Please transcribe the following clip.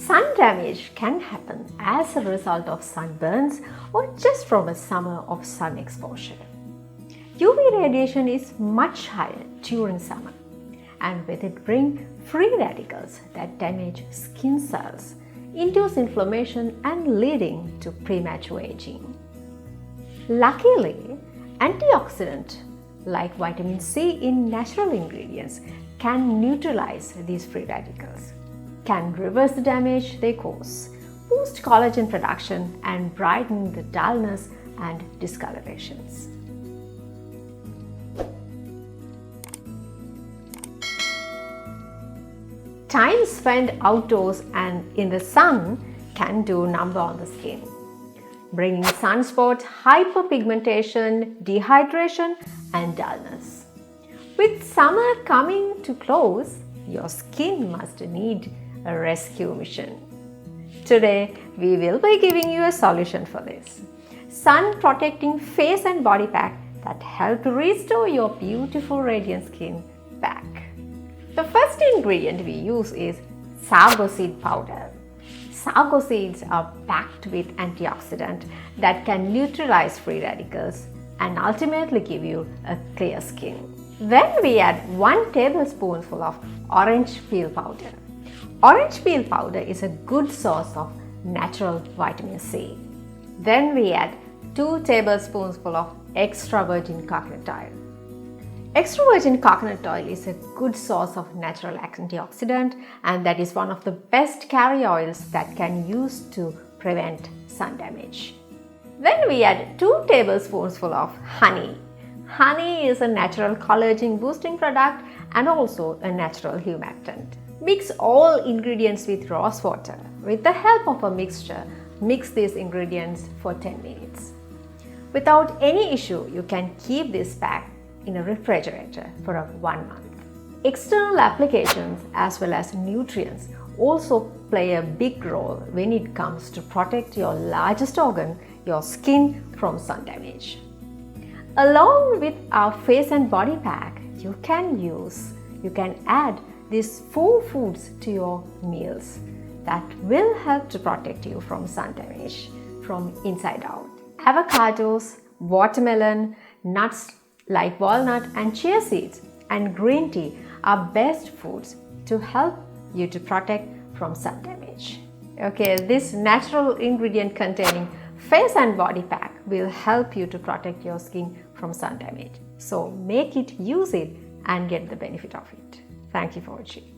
Sun damage can happen as a result of sunburns or just from a summer of sun exposure. UV radiation is much higher during summer, and with it bring free radicals that damage skin cells, induce inflammation and leading to premature aging. Luckily, antioxidants like vitamin C in natural ingredients can neutralize these free radicals, can reverse the damage they cause, boost collagen production and brighten the dullness and discolorations. Time spent outdoors and in the sun can do number on the skin, bringing sunspot, hyperpigmentation, dehydration and dullness. With summer coming to close, your skin must need a rescue mission. Today, we will be giving you a solution for this. Sun protecting face and body pack that help restore your beautiful radiant skin back. The first ingredient we use is sago seed powder. Sago seeds are packed with antioxidants that can neutralize free radicals and ultimately give you a clear skin. Then we add 1 tablespoonful of orange peel powder. Orange peel powder is a good source of natural vitamin C. Then we add 2 tablespoonfuls of extra virgin coconut oil. Extra virgin coconut oil is a good source of natural antioxidant, and that is one of the best carrier oils that can use to prevent sun damage. Then we add 2 tablespoonfuls of honey. Honey is a natural collagen boosting product and also a natural humectant. Mix all ingredients with rose water. With the help of a mixture, mix these ingredients for 10 minutes. Without any issue, you can keep this pack in a refrigerator for 1 month. External applications as well as nutrients also play a big role when it comes to protect your largest organ, your skin, from sun damage. Along with our face and body pack, you can add these 4 foods to your meals that will help to protect you from sun damage from inside out. Avocados, watermelon, nuts like walnut and chia seeds, and green tea are best foods to help you to protect from sun damage. Okay, this natural ingredient containing face and body pack will help you to protect your skin from sun damage. So make it, use it and get the benefit of it. Thank you for watching.